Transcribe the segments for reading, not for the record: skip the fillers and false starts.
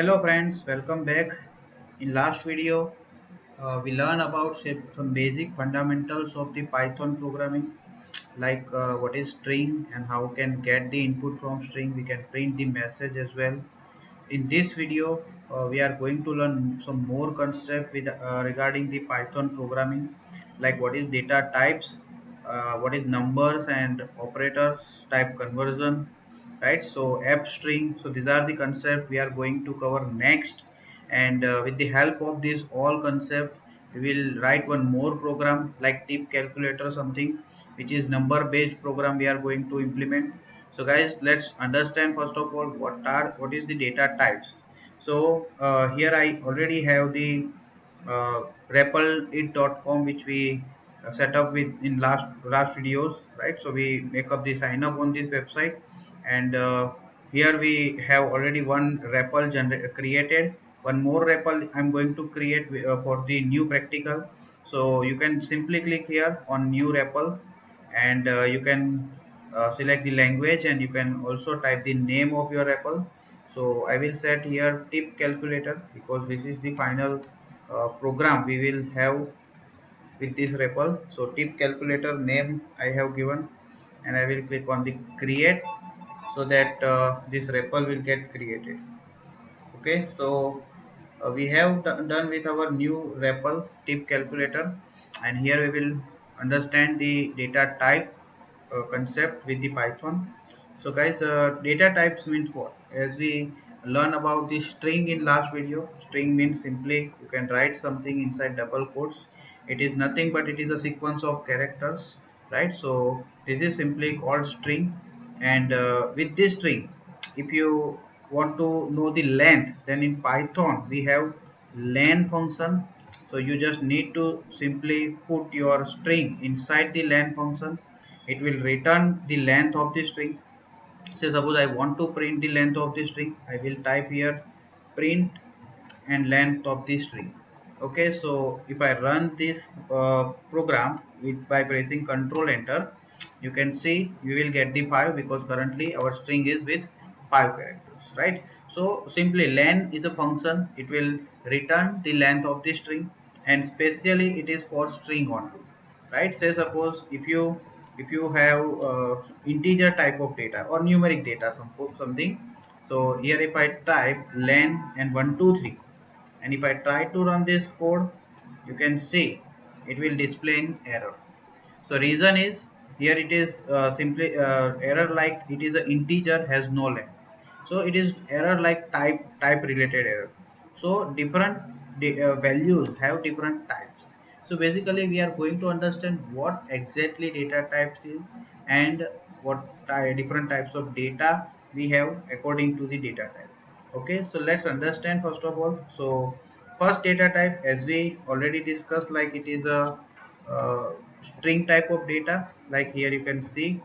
Hello friends, welcome back. In last video, we learned about some basic fundamentals of the Python programming, like what is string and how can get the input from string. We can print the message as well. In this video, we are going to learn some more concept with regarding the Python programming, like what is data types, what is numbers and operators type conversion, right? So app string. So these are the concept we are going to cover next, and with the help of this all concept, we will write one more program like tip calculator something, which is number based program we are going to implement. So guys, let's understand first of all what is the data types. So here I already have the replit.com, which we set up with in last videos, right? So we make up the sign up on this website, and here we have already one REPL created. One more REPL I'm going to create for the new practical. So you can simply click here on new REPL, and you can select the language, and you can also type the name of your REPL. So I will set here tip calculator because this is the final program we will have with this REPL. So tip calculator name I have given, and I will click on the create, so that this REPL will get created. Okay, so we have done with our new REPL tip calculator, and here we will understand the data type concept with the Python. So guys, data types means what? As we learn about the string in last video, string means simply you can write something inside double quotes. It is nothing but it is a sequence of characters, right? So this is simply called string, and with this string, if you want to know the length, then in Python we have len function. So you just need to simply put your string inside the len function. It will return the length of the string. Say suppose I want to print the length of the string, I will type here print and length of the string. Okay, so if I run this program with by pressing Control Enter, you can see you will get the 5 because currently our string is with 5 characters, right? So simply len is a function, it will return the length of the string, and specially it is for string only, right? Say suppose if you have integer type of data or numeric data something. So here if I type len and 123, and if I try to run this code, you can see it will display an error. So reason is here it is simply error like it is an integer has no length. So it is error like type related error. So different values have different types. So basically we are going to understand what exactly data types is, and what different types of data we have according to the data type. Okay, so let's understand first of all. So first data type, as we already discussed, like it is a uh, string type of data. Like here you can see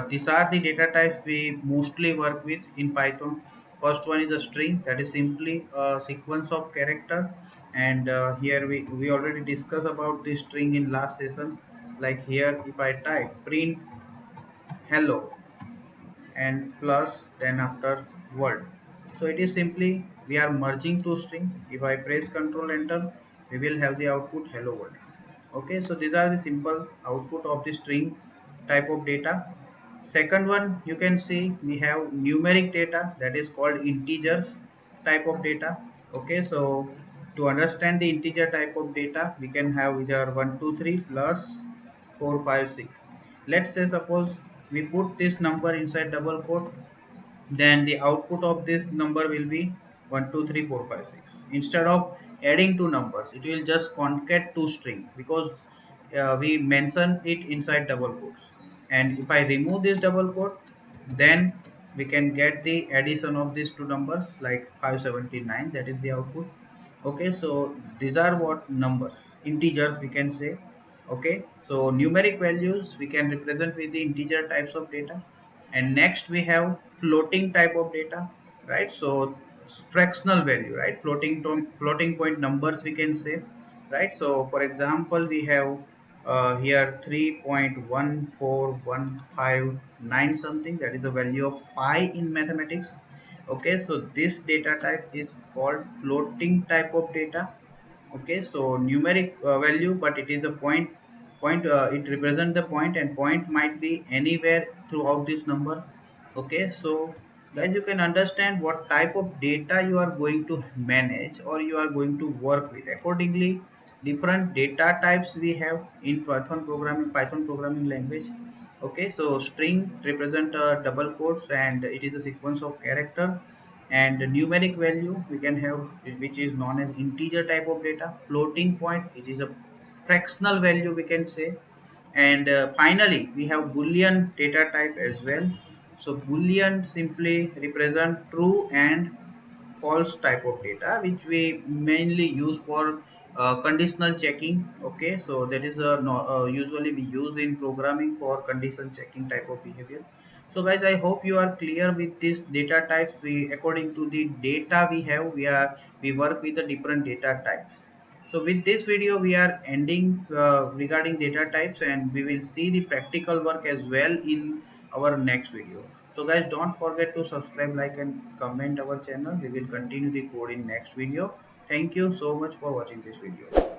these are the data types we mostly work with in Python. First one is a string, that is simply a sequence of character, and here we already discussed about this string in last session. Like here if I type print hello and plus then after word, so it is simply we are merging two string. If I press Control Enter, we will have the output hello world. Okay, so these are the simple output of the string type of data. Second one, you can see we have numeric data, that is called integers type of data. Okay, so to understand the integer type of data, we can have either 1 2 3 plus 4 5 6. Let's say suppose we put this number inside double quote, then the output of this number will be 1 2 3 4 5 6. Instead of adding two numbers, it will just concat two string because we mention it inside double quotes. And if I remove this double quote, then we can get the addition of these two numbers like 579, that is the output. Okay, so these are what numbers, integers we can say. Okay, so numeric values we can represent with the integer types of data. And next we have floating type of data, right? So fractional value, right? Floating point numbers we can say, right? So for example we have here 3.14159 something, that is a value of pi in mathematics. Okay, so this data type is called floating type of data. Okay, so numeric value, but it is a point it represents the point, and point might be anywhere throughout this number. Okay, so guys, you can understand what type of data you are going to manage or you are going to work with. Accordingly, different data types we have in Python programming language. Okay, so string represent double quotes and it is a sequence of character, and the numeric value we can have, which is known as integer type of data. Floating point, which is a fractional value we can say. And finally we have boolean data type as well. So boolean simply represent true and false type of data, which we mainly use for conditional checking. Okay, so that is a no, usually we use in programming for condition checking type of behavior. So guys, I hope you are clear with this data types. We, according to the data we have, we work with the different data types. So with this video we are ending regarding data types, and we will see the practical work as well in our next video. So guys, don't forget to subscribe, like and comment our channel. We will continue the code in next video. Thank you so much for watching this video.